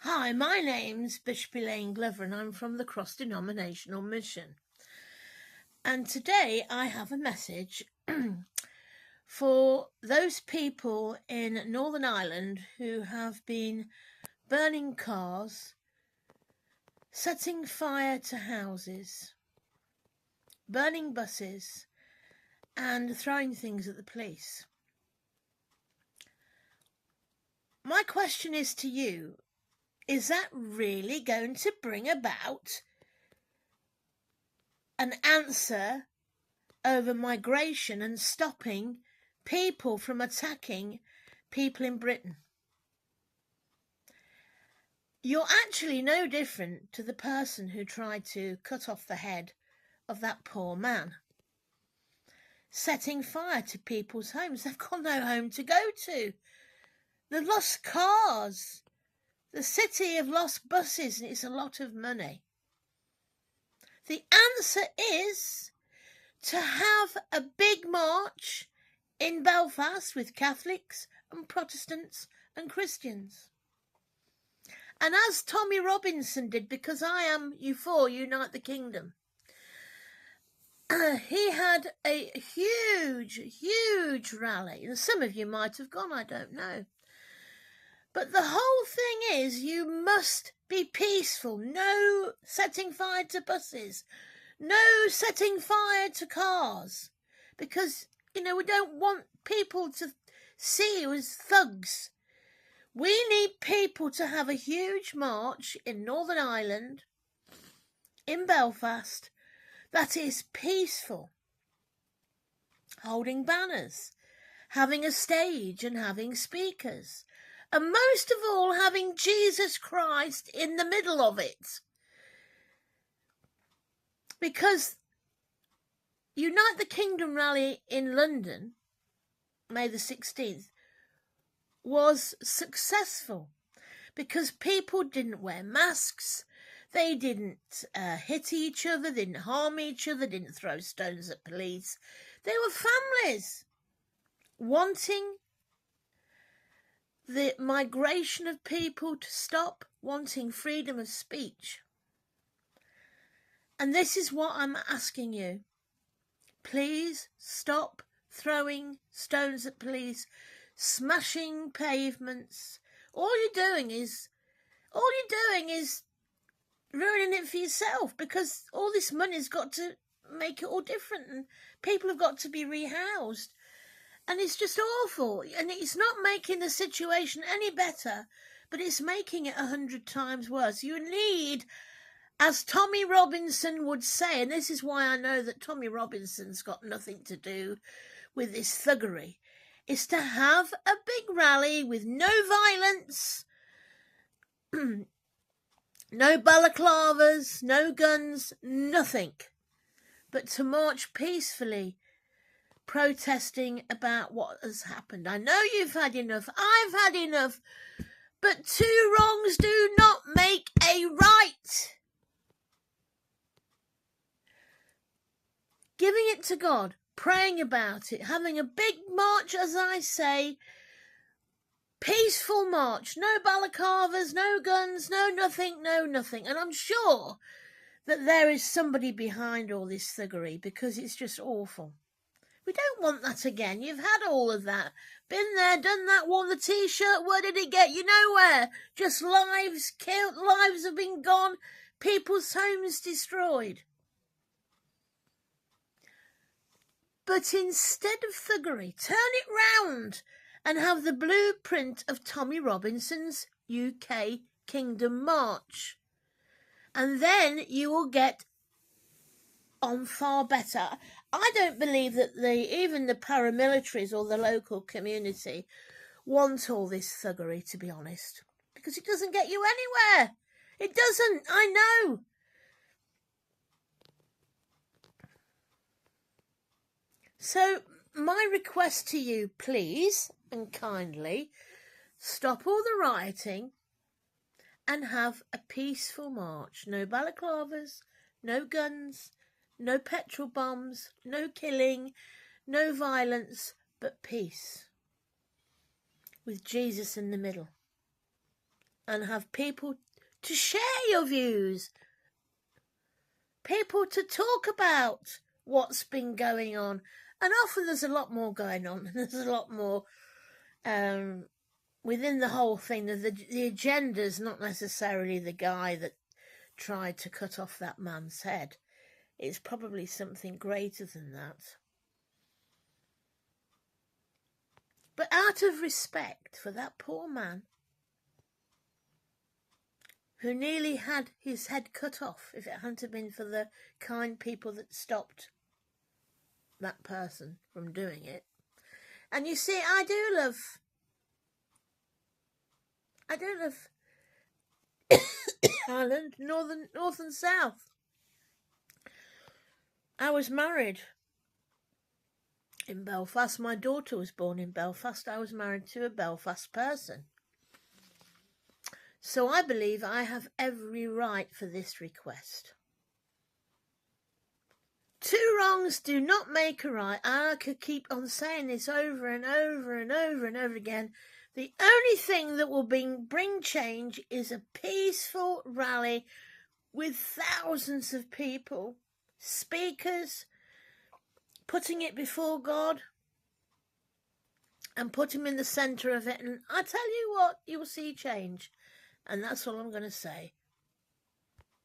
Hi, my name's Bishop Elaine Glover and I'm from the Cross-Denominational Mission. And today I have a message for those people in Northern Ireland who have been burning cars, setting fire to houses, burning buses and throwing things at the police. My question is to you, is that really going to bring about an answer over migration and stopping people from attacking people in Britain? You're actually no different to the person who tried to cut off the head of that poor man, setting fire to people's homes. They've got no home to go to. They've lost cars. The city have lost buses, and it's a lot of money. The answer is to have a big march in Belfast with Catholics and Protestants and Christians. And as Tommy Robinson did, because I am for Unite the Kingdom, he had a huge rally. And some of you might have gone, I don't know. But the whole thing is you must be peaceful. No setting fire to buses. No setting fire to cars. Because, we don't want people to see you as thugs. We need people to have a huge march in Northern Ireland, in Belfast, that is peaceful. Holding banners, having a stage and having speakers. And most of all, having Jesus Christ in the middle of it. Because Unite the Kingdom rally in London, May the 16th, was successful. Because people didn't wear masks, they didn't hit each other, didn't harm each other, didn't throw stones at police. They were families wanting the migration of people to stop, wanting freedom of speech. And this is what I'm asking you. Please stop throwing stones at police, smashing pavements. All you're doing is ruining it for yourself, because all this money's got to make it all different and people have got to be rehoused. And it's just awful. And it's not making the situation any better, but it's making it 100 times worse. You need, as Tommy Robinson would say, and this is why I know that Tommy Robinson's got nothing to do with this thuggery, is to have a big rally with no violence, no balaclavas, no guns, nothing, but to march peacefully, protesting about what has happened. I know you've had enough. I've had enough. But two wrongs do not make a right. Giving it to God, praying about it, having a big march, as I say, peaceful march, no balaclavas, no guns, no nothing. And I'm sure that there is somebody behind all this thuggery, because it's just awful. We don't want that again. You've had all of that. Been there, done that, worn the T-shirt. Where did it get you? Nowhere. Just lives killed, lives have been gone, people's homes destroyed. But instead of thuggery, turn it round and have the blueprint of Tommy Robinson's UK Kingdom March. And then you will get on far better. I don't believe that even the paramilitaries or the local community want all this thuggery, to be honest, because it doesn't get you anywhere. It doesn't, I know. So my request to you, please and kindly, stop all the rioting and have a peaceful march. No balaclavas, no guns, no petrol bombs, no killing, no violence, but peace, with Jesus in the middle. and have people to share your views, people to talk about what's been going on. And often there's a lot more going on. There's a lot more within the whole thing. The agenda's not necessarily the guy that tried to cut off that man's head. It's probably something greater than that. But out of respect for that poor man who nearly had his head cut off if it hadn't been for the kind people that stopped that person from doing it. And you see, I do love Ireland, north and south. I was married in Belfast. My daughter was born in Belfast. I was married to a Belfast person. So I believe I have every right for this request. Two wrongs do not make a right. I could keep on saying this over and over and over and over again. The only thing that will bring change is a peaceful rally with thousands of people, speakers, putting it before God and put him in the centre of it. And I tell you what, you'll see change. And that's all I'm going to say.